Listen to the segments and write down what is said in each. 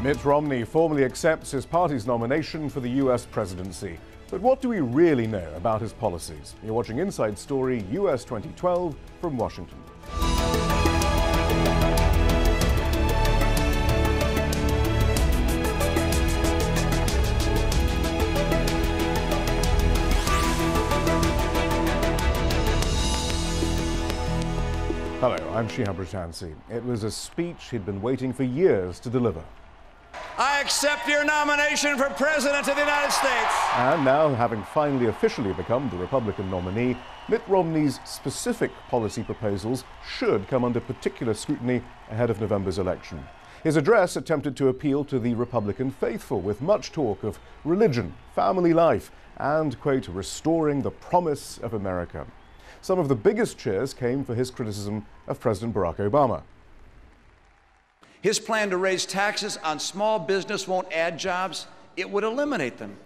Mitt Romney formally accepts his party's nomination for the US presidency. But what do we really know about his policies? You're watching Inside Story US 2012 from Washington. Hello, I'm Shihab Ratansi. It was a speech he'd been waiting for years to deliver. I accept your nomination for President of the United States. And now, having finally officially become the Republican nominee, Mitt Romney's specific policy proposals should come under particular scrutiny ahead of November's election. His address attempted to appeal to the Republican faithful with much talk of religion, family life, and, quote, restoring the promise of America. Some of the biggest cheers came for his criticism of President Barack Obama. His plan to raise taxes on small business won't add jobs, it would eliminate them.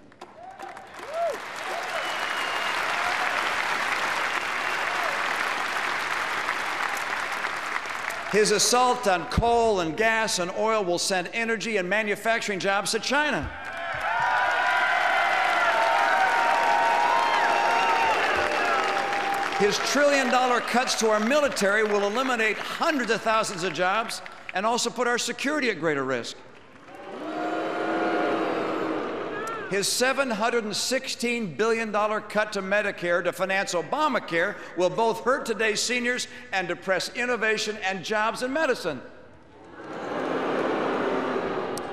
His assault on coal and gas and oil will send energy and manufacturing jobs to China. His trillion-dollar cuts to our military will eliminate hundreds of thousands of jobs and also put our security at greater risk. His $716 billion cut to Medicare to finance Obamacare will both hurt today's seniors and depress innovation and jobs in medicine.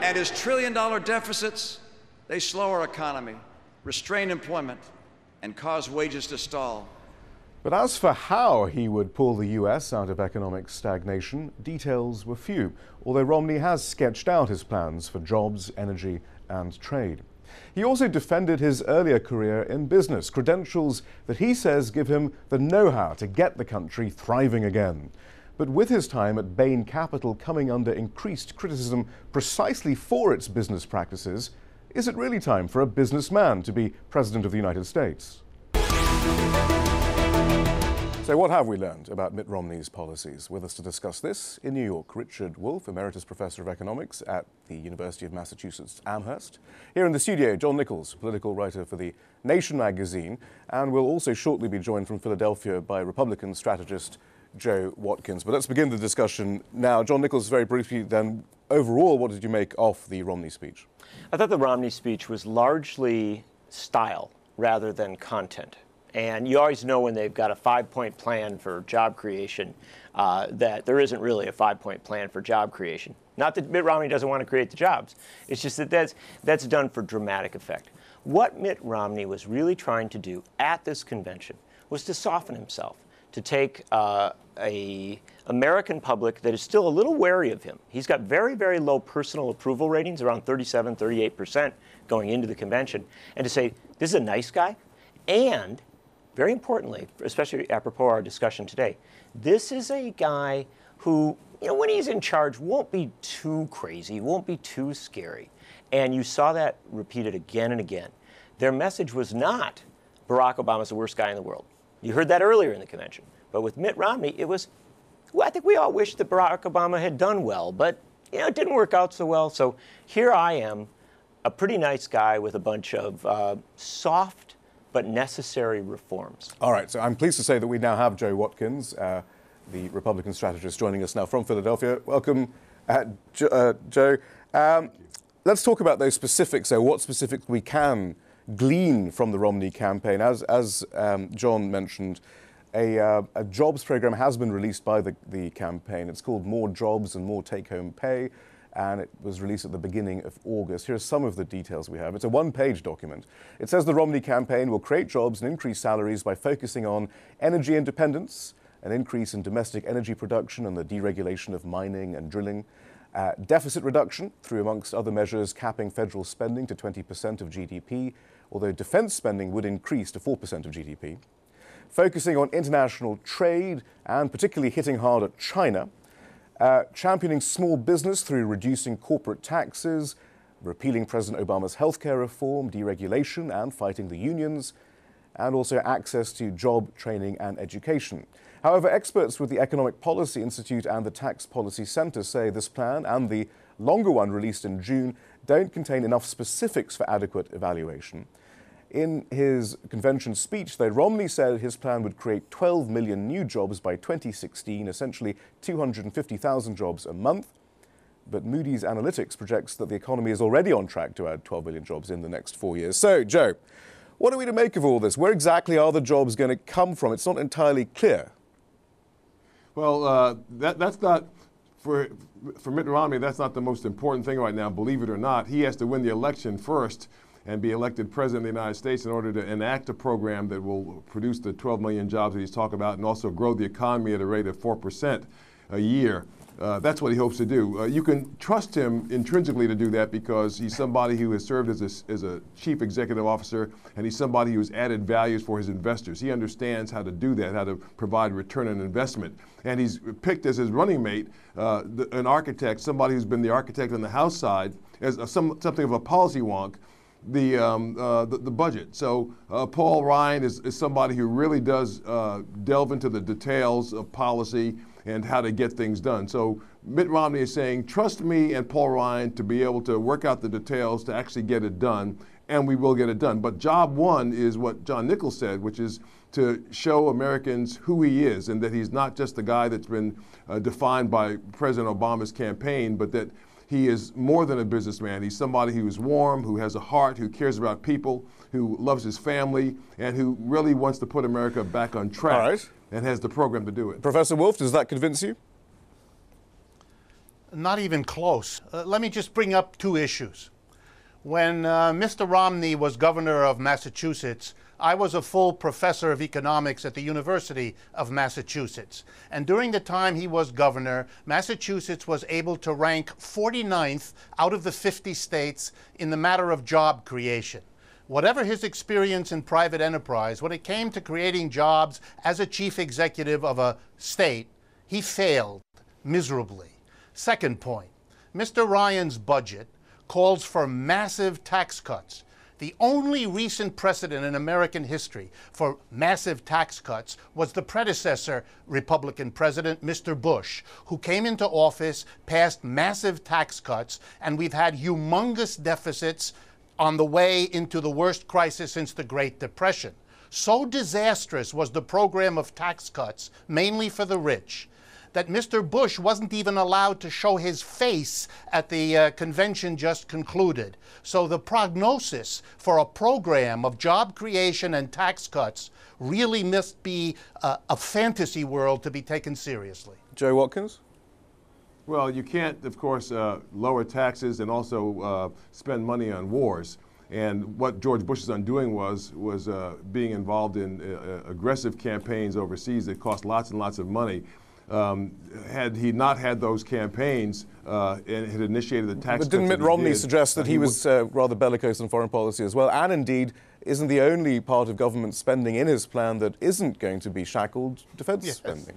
And his trillion-dollar deficits, they slow our economy, restrain employment, and cause wages to stall. But as for how he would pull the US out of economic stagnation, details were few, although Romney has sketched out his plans for jobs, energy, and trade. He also defended his earlier career in business, credentials that he says give him the know-how to get the country thriving again. But with his time at Bain Capital coming under increased criticism precisely for its business practices, is it really time for a businessman to be President of the United States? So what have we learned about Mitt Romney's policies? With us to discuss this in New York, Richard Wolff, Emeritus Professor of Economics at the University of Massachusetts Amherst. Here in the studio, John Nichols, political writer for The Nation magazine, and we'll also shortly be joined from Philadelphia by Republican strategist Joe Watkins. But let's begin the discussion now. John Nichols, very briefly then, overall, what did you make of the Romney speech? I thought the Romney speech was largely style rather than content. And you always know when they've got a 5-point plan for job creation that there isn't really a 5-point plan for job creation. Not that Mitt Romney doesn't want to create the jobs. It's just that that's done for dramatic effect. What Mitt Romney was really trying to do at this convention was to soften himself, to take a American public that is still a little wary of him. He's got very, very low personal approval ratings, around 37, 38% going into the convention, and to say, this is a nice guy, and very importantly, especially apropos our discussion today, this is a guy who, when he's in charge, won't be too crazy, won't be too scary. And you saw that repeated again and again. Their message was not, Barack Obama's the worst guy in the world. You heard that earlier in the convention. But with Mitt Romney, it was, well, I think we all wish that Barack Obama had done well, but it didn't work out so well. So here I am, a pretty nice guy with a bunch of soft but necessary reforms. All right, so I'm pleased to say that we now have Joe Watkins, the Republican strategist, joining us now from Philadelphia. Welcome, Joe. Let's talk about those specifics, so what specifics we can glean from the Romney campaign. As John mentioned, a jobs program has been released by the campaign. It's called More Jobs and More Take-Home Pay, and it was released at the beginning of August. Here's some of the details we have. It's a one-page document. It says the Romney campaign will create jobs and increase salaries by focusing on energy independence, an increase in domestic energy production and the deregulation of mining and drilling, deficit reduction through, amongst other measures, capping federal spending to 20% of GDP, although defense spending would increase to 4% of GDP, focusing on international trade and particularly hitting hard at China, championing small business through reducing corporate taxes, repealing President Obama's healthcare reform, deregulation and fighting the unions, and also access to job training and education. However, experts with the Economic Policy Institute and the Tax Policy Center say this plan and the longer one released in June don't contain enough specifics for adequate evaluation. In his convention speech, though, Romney said his plan would create 12 million new jobs by 2016, essentially 250,000 jobs a month. But Moody's Analytics projects that the economy is already on track to add 12 million jobs in the next 4 years. So, Joe, what are we to make of all this? Where exactly are the jobs going to come from? It's not entirely clear. Well, that's not, for Mitt Romney, that's not the most important thing right now, believe it or not. He has to win the election first and be elected president of the United States in order to enact a program that will produce the 12 million jobs that he's talking about and also grow the economy at a rate of 4% a year. That's what he hopes to do. You can trust him intrinsically to do that because he's somebody who has served as a chief executive officer, and he's somebody who has added values for his investors. He understands how to do that, how to provide return on investment. And he's picked as his running mate an architect, somebody who's been the architect on the House side, as something of a policy wonk, the budget. So Paul Ryan is somebody who really does delve into the details of policy and how to get things done. So Mitt Romney is saying, trust me and Paul Ryan to be able to work out the details to actually get it done, and we will get it done. But job one is what John Nichols said, which is to show Americans who he is and that he's not just the guy that's been defined by President Obama's campaign, but that he is more than a businessman. He's somebody who is warm, who has a heart, who cares about people, who loves his family, and who really wants to put America back on track. All right. And has the program to do it. Professor Wolf, does that convince you? Not even close. Let me just bring up two issues. When Mr. Romney was governor of Massachusetts, I was a full professor of economics at the University of Massachusetts. And during the time he was governor, Massachusetts was able to rank 49th out of the 50 states in the matter of job creation. Whatever his experience in private enterprise, when it came to creating jobs as a chief executive of a state, he failed miserably. Second point, Mr. Ryan's budget calls for massive tax cuts. The only recent precedent in American history for massive tax cuts was the predecessor Republican president, Mr. Bush, who came into office, passed massive tax cuts, and we've had humongous deficits on the way into the worst crisis since the Great Depression. So disastrous was the program of tax cuts, mainly for the rich, that Mr. Bush wasn't even allowed to show his face at the convention just concluded. So the prognosis for a program of job creation and tax cuts really must be a fantasy world to be taken seriously. Joe Watkins? Well, you can't, of course, lower taxes and also spend money on wars. And what George Bush is undoing was being involved in aggressive campaigns overseas that cost lots and lots of money. Had he not had those campaigns and had initiated the tax cuts, but didn't Mitt Romney suggest that he was rather bellicose on foreign policy as well? And indeed, isn't the only part of government spending in his plan that isn't going to be shackled defense spending?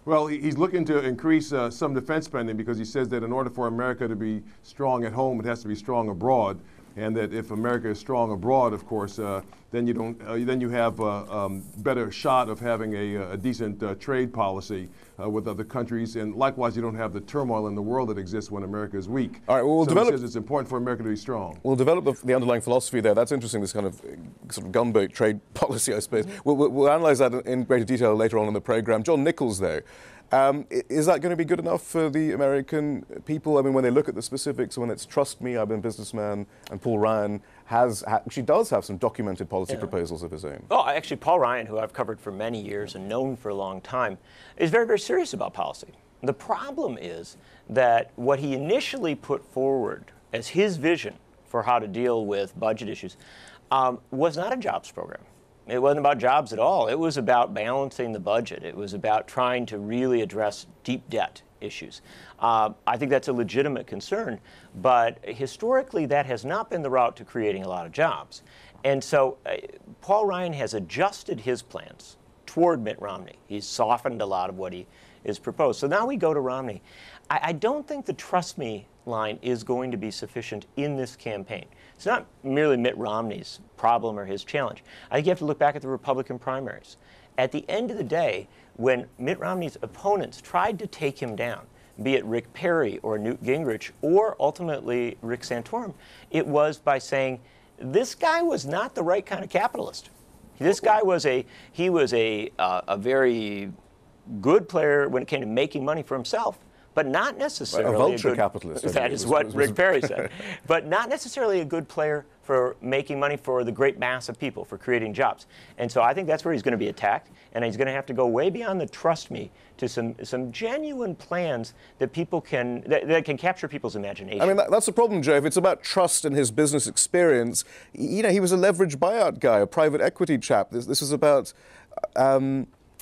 Well, he's looking to increase some defense spending because he says that in order for America to be strong at home, it has to be strong abroad, and that if America is strong abroad, of course, then you have a better shot of having a decent trade policy with other countries, and likewise, you don't have the turmoil in the world that exists when America is weak. All right, well, so he says it's important for America to be strong. We'll develop the underlying philosophy there. That's interesting, this kind of sort of gunboat trade policy, I suppose. We'll analyse that in greater detail later on in the programme. John Nichols, though, is that going to be good enough for the American people? I mean, when they look at the specifics, when it's trust me, I've been a businessman, and Paul Ryan actually does have some documented policy proposals of his own. Oh, actually, Paul Ryan, who I've covered for many years and known for a long time, is very, very serious about policy. The problem is that what he initially put forward as his vision for how to deal with budget issues was not a jobs program. It wasn't about jobs at all. It was about balancing the budget. It was about trying to really address deep debt issues. I think that's a legitimate concern, but historically that has not been the route to creating a lot of jobs. And so Paul Ryan has adjusted his plans toward Mitt Romney. He's softened a lot of what he is proposed. So now we go to Romney. I don't think the trust me line is going to be sufficient in this campaign. It's not merely Mitt Romney's problem or his challenge. I think you have to look back at the Republican primaries. At the end of the day, when Mitt Romney's opponents tried to take him down, be it Rick Perry or Newt Gingrich or ultimately Rick Santorum, it was by saying this guy was not the right kind of capitalist. This guy was a very good player when it came to making money for himself, but not necessarily a vulture capitalist. That is what Rick Perry said. But not necessarily a good player for making money for the great mass of people, for creating jobs. And so I think that's where he's going to be attacked, and he's going to have to go way beyond the trust me to some genuine plans that people can that can capture people's imagination. I mean, that's the problem, Joe. If it's about trust and his business experience, you know, he was a leveraged buyout guy, a private equity chap. This was about.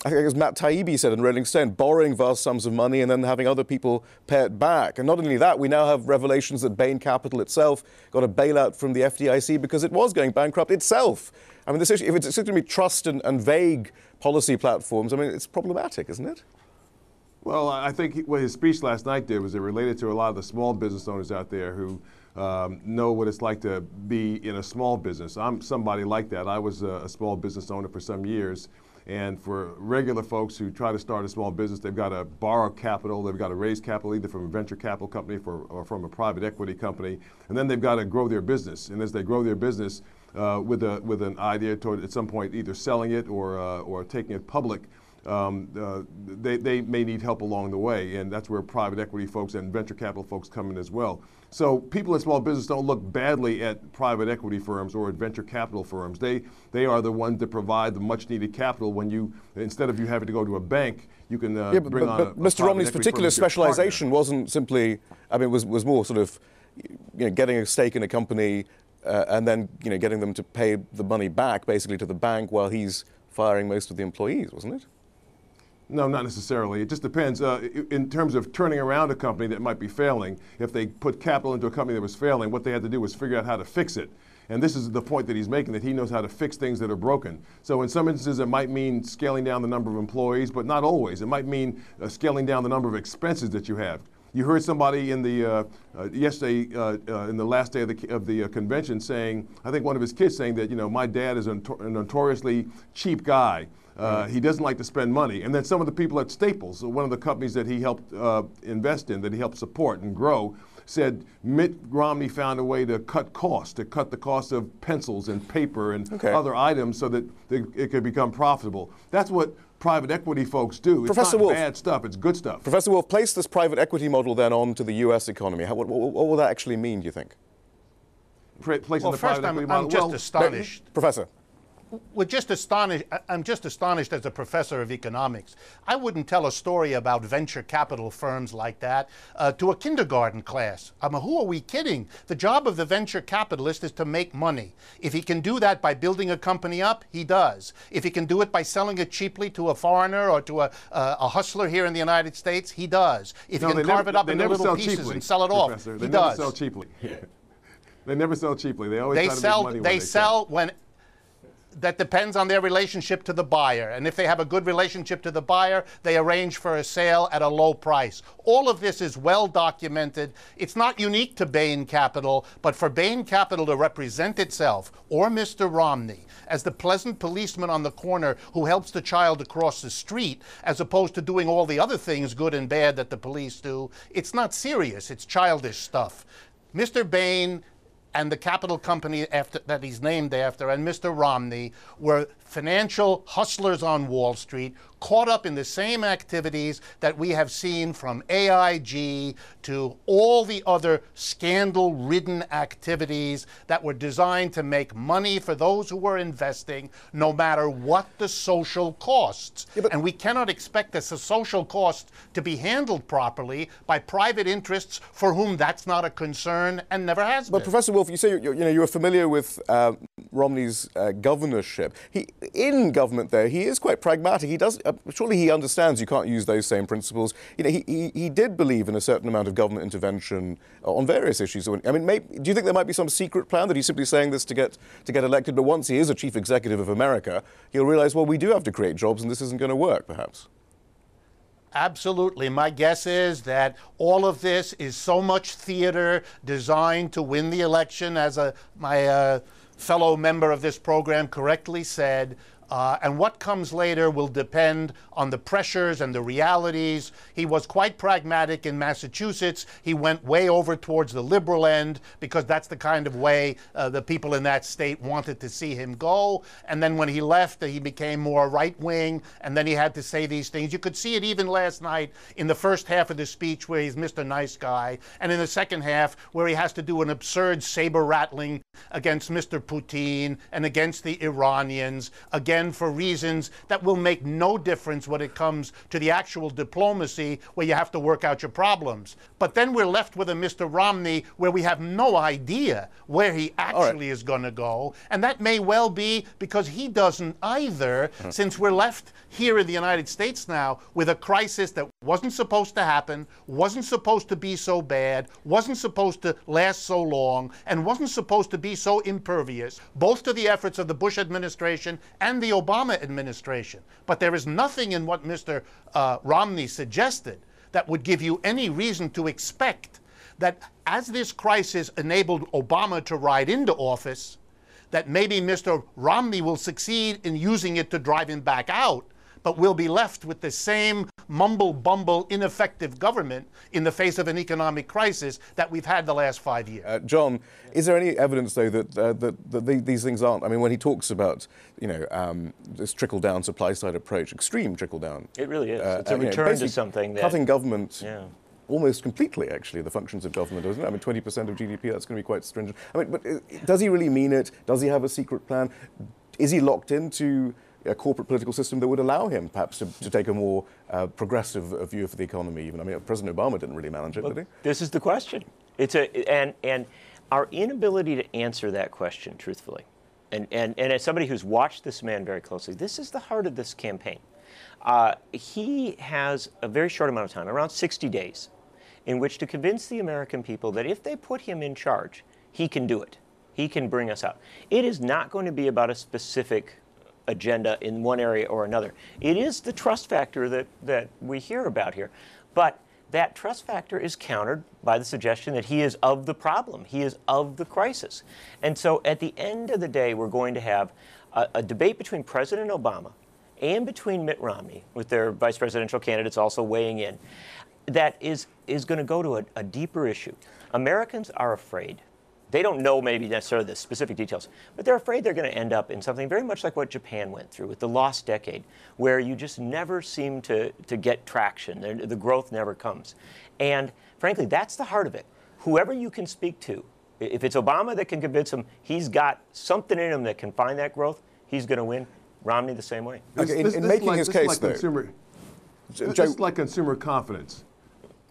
I think it was Matt Taibbi said in Rolling Stone, borrowing vast sums of money and then having other people pay it back. And not only that, we now have revelations that Bain Capital itself got a bailout from the FDIC because it was going bankrupt itself. I mean, this issue, if it's going to be trust and vague policy platforms, I mean, it's problematic, isn't it? Well, I think what his speech last night did was it related to a lot of the small business owners out there who know what it's like to be in a small business. I'm somebody like that. I was a small business owner for some years. And for regular folks who try to start a small business, they've got to borrow capital, they've got to raise capital either from a venture capital company or from a private equity company, and then they've got to grow their business. And as they grow their business with an idea toward at some point either selling it or taking it public, they may need help along the way, and that's where private equity folks and venture capital folks come in as well. So people in small business don't look badly at private equity firms or at venture capital firms. They are the ones that provide the much needed capital when you, instead of you having to go to a bank, you can bring on a Mr. Romney's particular specialization wasn't simply, I mean, was more sort of, you know, getting a stake in a company and then, you know, getting them to pay the money back basically to the bank while he's firing most of the employees, wasn't it? No, not necessarily. It just depends. In terms of turning around a company that might be failing, if they put capital into a company that was failing, what they had to do was figure out how to fix it. And this is the point that he's making, that he knows how to fix things that are broken. So in some instances, it might mean scaling down the number of employees, but not always. It might mean scaling down the number of expenses that you have. You heard somebody in the yesterday in the last day of the convention saying, I think one of his kids saying that, you know, my dad is a notoriously cheap guy. He doesn't like to spend money. And then some of the people at Staples, one of the companies that he helped invest in, that he helped support and grow, said Mitt Romney found a way to cut costs, to cut the cost of pencils and paper and other items so that it could become profitable. That's what private equity folks do. It's Professor not Wolf, bad stuff, it's good stuff. Professor Wolf, place this private equity model then onto the US economy. What will that actually mean, do you think? Placing the first, private equity I'm model. just astonished. Professor. We're just astonished. I'm just astonished as a professor of economics. I wouldn't tell a story about venture capital firms like that to a kindergarten class. I mean, who are we kidding? The job of the venture capitalist is to make money. If he can do that by building a company up, he does. If he can do it by selling it cheaply to a foreigner or to a hustler here in the United States, he does. If he can carve it up into little pieces and sell it off, he does. They never sell cheaply. They never sell cheaply. They always try to make money when they sell. That depends on their relationship to the buyer. And if they have a good relationship to the buyer, they arrange for a sale at a low price. All of this is well documented. It's not unique to Bain Capital, but for Bain Capital to represent itself, or Mr. Romney, as the pleasant policeman on the corner who helps the child across the street, as opposed to doing all the other things, good and bad, that the police do, it's not serious. It's childish stuff. Mr. Bain and the capital company that he's named after, and Mr. Romney, were financial hustlers on Wall Street, caught up in the same activities that we have seen from AIG to all the other scandal-ridden activities that were designed to make money for those who were investing, no matter what the social costs. And we cannot expect the social costs to be handled properly by private interests for whom that's not a concern and never has been. But Professor Wolf, you say you're familiar with Romney's governorship. In government, there, he is quite pragmatic. He does. Surely he understands you can't use those same principles. You know, he did believe in a certain amount of government intervention on various issues. I mean, do you think there might be some secret plan that he's simply saying this to get elected? But once he is a chief executive of America, he'll realize, well, we do have to create jobs, and this isn't going to work, perhaps. Absolutely. My guess is that all of this is so much theater designed to win the election, as my fellow member of this program correctly said. And what comes later will depend on the pressures and the realities. He was quite pragmatic in Massachusetts. He went way over towards the liberal end because that's the kind of way the people in that state wanted to see him go. And then when he left, he became more right-wing, and then he had to say these things. You could see it even last night in the first half of the speech where he's Mr. Nice Guy, and in the second half where he has to do an absurd saber-rattling against Mr. Putin and against the Iranians, again for reasons that will make no difference when it comes to the actual diplomacy where you have to work out your problems. But then we're left with a Mr. Romney where we have no idea where he actually is going to go. And that may well be because he doesn't either, since we're left here in the United States now with a crisis that wasn't supposed to happen, wasn't supposed to be so bad, wasn't supposed to last so long, and wasn't supposed to be so impervious, both to the efforts of the Bush administration and the Obama administration. But there is nothing in what Mr. Romney suggested that would give you any reason to expect that as this crisis enabled Obama to ride into office, that maybe Mr. Romney will succeed in using it to drive him back out, but we'll be left with the same mumble-bumble, ineffective government in the face of an economic crisis that we've had the last 5 years. John, is there any evidence, though, that these things aren't? I mean, when he talks about, this trickle-down supply-side approach, extreme trickle-down. It really is. It's a return to something that... Cutting government almost completely, actually, the functions of government, isn't it? I mean, 20% of GDP, that's going to be quite stringent. I mean, but does he really mean it? Does he have a secret plan? Is he locked into a corporate political system that would allow him, perhaps, to take a more progressive view of the economy even? I mean, President Obama didn't really manage it, did he? This is the question. And our inability to answer that question truthfully, and as somebody who's watched this man very closely, this is the heart of this campaign. He has a very short amount of time, around 60 days, in which to convince the American people that if they put him in charge, he can do it. He can bring us out. It is not going to be about a specific agenda in one area or another. It is the trust factor that we hear about here. But that trust factor is countered by the suggestion that he is of the problem. He is of the crisis. And so at the end of the day, we're going to have a debate between President Obama and between Mitt Romney, with their vice presidential candidates also weighing in, that is going to go to a deeper issue. Americans are afraid. They don't know maybe necessarily the specific details, but they're afraid they're going to end up in something very much like what Japan went through with the lost decade, where you just never seem to get traction. The growth never comes. And frankly, that's the heart of it. Whoever you can speak to, if it's Obama that can convince him he's got something in him that can find that growth, he's going to win. Romney the same way. Okay, in making his case, though. Just like consumer confidence.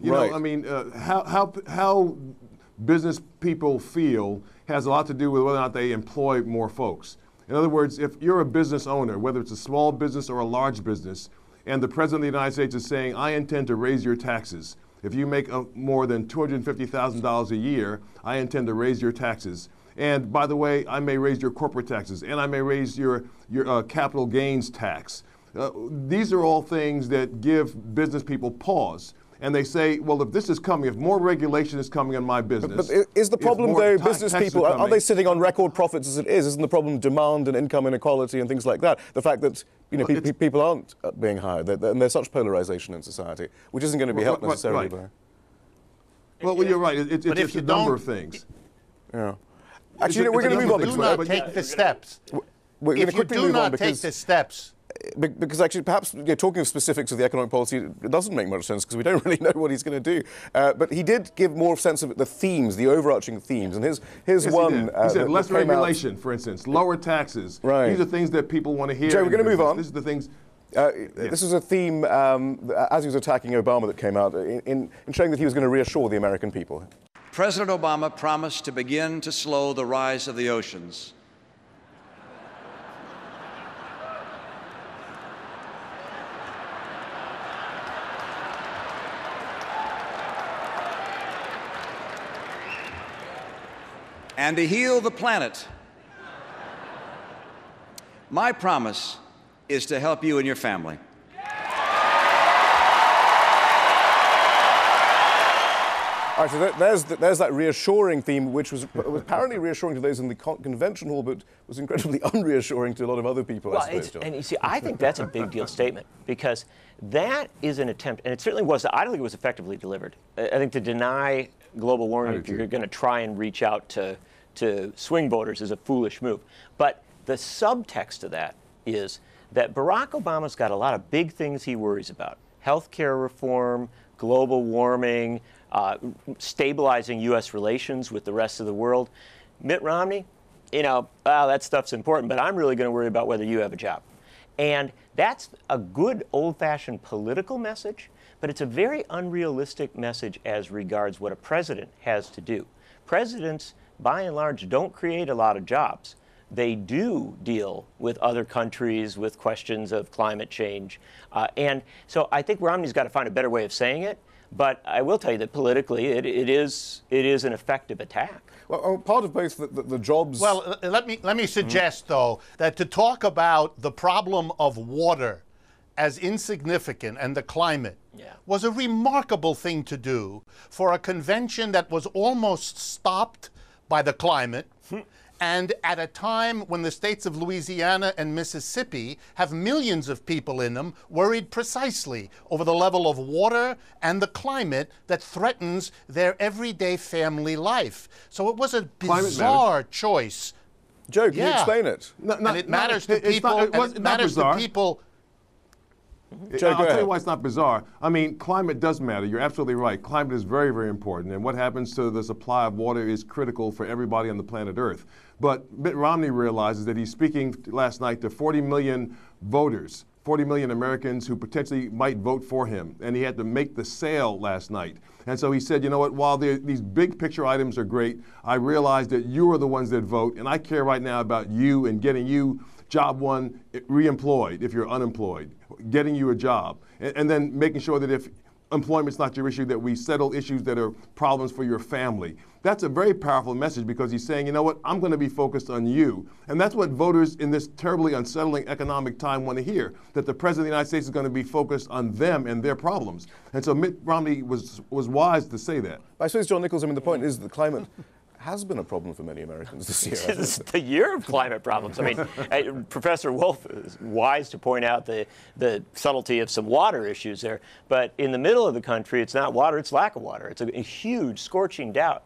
You know, I mean, how business people feel has a lot to do with whether or not they employ more folks. In other words, if you're a business owner, whether it's a small business or a large business, and the President of the United States is saying, I intend to raise your taxes. If you make more than $250,000 a year, I intend to raise your taxes. And by the way, I may raise your corporate taxes, and I may raise your capital gains tax. These are all things that give business people pause. And they say, well, if this is coming, if more regulation is coming on my business. But is the problem, though, business people, are they sitting on record profits as it is? Isn't the problem demand and income inequality and things like that? The fact that people aren't being hired, and there's such polarization in society, which isn't going to be helped necessarily by. Well, you're right. It's a number of things. Yeah. Actually, we're going to move on. If you do not take the steps, if you do not take the steps, because actually, perhaps talking of specifics of the economic policy, it doesn't make much sense because we don't really know what he's going to do. But he did give more sense of the themes, the overarching themes. And here's one. He said less regulation, for instance, lower taxes. Right. These are things that people want to hear. Joe, we're going to move on. This is the things. This is a theme, as he was attacking Obama, that came out in showing that he was going to reassure the American people. President Obama promised to begin to slow the rise of the oceans. And to heal the planet. My promise is to help you and your family. All right, so there's that reassuring theme, which was apparently reassuring to those in the convention hall, but was incredibly unreassuring to a lot of other people, I suppose, John. And you see, I think that's a big deal statement, because that is an attempt, and it certainly was, I don't think it was effectively delivered. I think to deny global warming, if you're going to try and reach out to swing voters, is a foolish move. But the subtext of that is that Barack Obama's got a lot of big things he worries about. Healthcare reform, global warming, stabilizing U.S. relations with the rest of the world. Mitt Romney, that stuff's important, but I'm really going to worry about whether you have a job. And that's a good old-fashioned political message, but it's a very unrealistic message as regards what a president has to do. Presidents, by and large, don't create a lot of jobs. They do deal with other countries, with questions of climate change. And so I think Romney's got to find a better way of saying it. But I will tell you that politically, it is an effective attack. Well, part of both the jobs. Well, let me suggest, though, that to talk about the problem of water as insignificant and the climate was a remarkable thing to do for a convention that was almost stopped by the climate. And at a time when the states of Louisiana and Mississippi have millions of people in them worried precisely over the level of water and the climate that threatens their everyday family life. So it was a bizarre choice. Joe, can you explain it? And it matters to people. It matters to people. Joe, I'll tell you why it's not bizarre. I mean, climate does matter. You're absolutely right. Climate is very, very important. And what happens to the supply of water is critical for everybody on the planet Earth. But Mitt Romney realizes that he's speaking last night to 40 million voters, 40 million Americans who potentially might vote for him. And he had to make the sale last night. And so he said, you know what, while these big picture items are great, I realize that you are the ones that vote. And I care right now about you and getting you job one, re-employed if you're unemployed, getting you a job, and then making sure that if employment's not your issue, that we settle issues that are problems for your family. That's a very powerful message, because he's saying, you know what, I'm going to be focused on you. And that's what voters in this terribly unsettling economic time want to hear, that the President of the United States is going to be focused on them and their problems. And so Mitt Romney was wise to say that. I suppose, John Nichols, the point is that climate has been a problem for many Americans this year. It's the year of climate problems. I mean, Professor Wolf is wise to point out the subtlety of some water issues there. But in the middle of the country, it's not water, it's lack of water. It's a huge, scorching drought.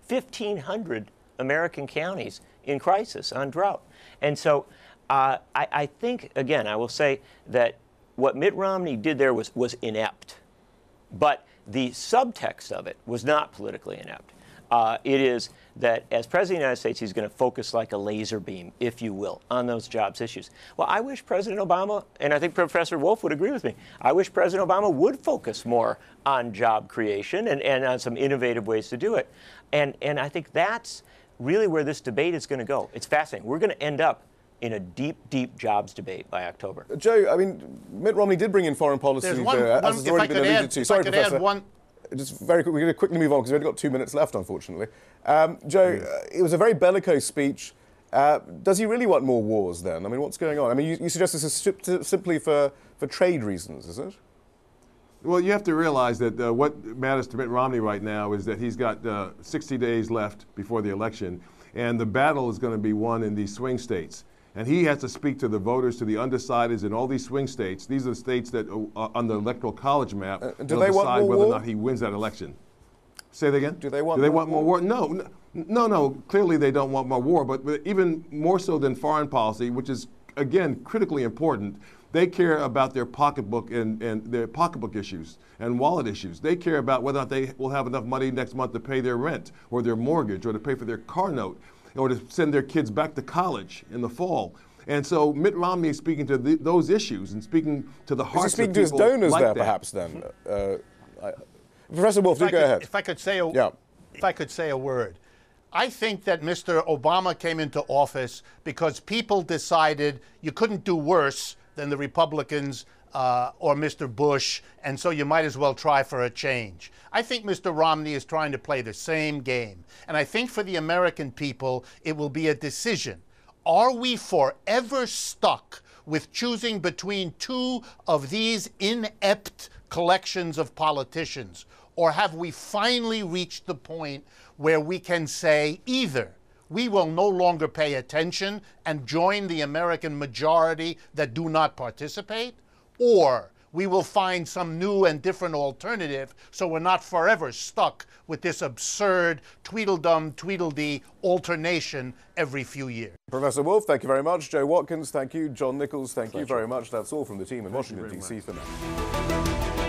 1,500 American counties in crisis on drought. And so I think, again, I will say that what Mitt Romney did there was inept. But the subtext of it was not politically inept. It is that as President of the United States, he's going to focus like a laser beam, if you will, on those jobs issues. Well, I wish President Obama, and I think Professor Wolf would agree with me, I wish President Obama would focus more on job creation and on some innovative ways to do it. And I think that's really where this debate is going to go. It's fascinating. We're going to end up in a deep, deep jobs debate by October. Joe, I mean, Mitt Romney did bring in foreign policy, as has already been alluded to. Sorry, Professor. Just very quick, we're going to quickly move on because we've only got 2 minutes left, unfortunately. Joe, it was a very bellicose speech. Does he really want more wars then? I mean, what's going on? I mean, you suggest this is simply for trade reasons, is it? Well, you have to realize that what matters to Mitt Romney right now is that he's got 60 days left before the election, and the battle is going to be won in these swing states. And he has to speak to the voters, to the undecideds in all these swing states. These are the states that on the electoral college map will decide whether or not he wins that election. Say that again? Do they want more war? No. Clearly they don't want more war, but even more so than foreign policy, which is, again, critically important, they care about their pocketbook and their pocketbook issues and wallet issues. They care about whether or not they will have enough money next month to pay their rent or their mortgage or to pay for their car note, or to send their kids back to college in the fall. And so Mitt Romney is speaking to those issues and speaking to the hearts of people. Is he speaking to his donors like there, perhaps, then? Professor Wolf, do go ahead. If I could say a word. I think that Mr. Obama came into office because people decided you couldn't do worse than the Republicans or Mr. Bush, and so you might as well try for a change. I think Mr. Romney is trying to play the same game. And I think for the American people, it will be a decision. Are we forever stuck with choosing between two of these inept collections of politicians? Or have we finally reached the point where we can say either we will no longer pay attention and join the American majority that do not participate, or we will find some new and different alternative so we're not forever stuck with this absurd Tweedledum, Tweedledee alternation every few years. Professor Wolf, thank you very much. Joe Watkins, thank you. John Nichols, thank you very much. That's all from the team in Washington, D.C. for now.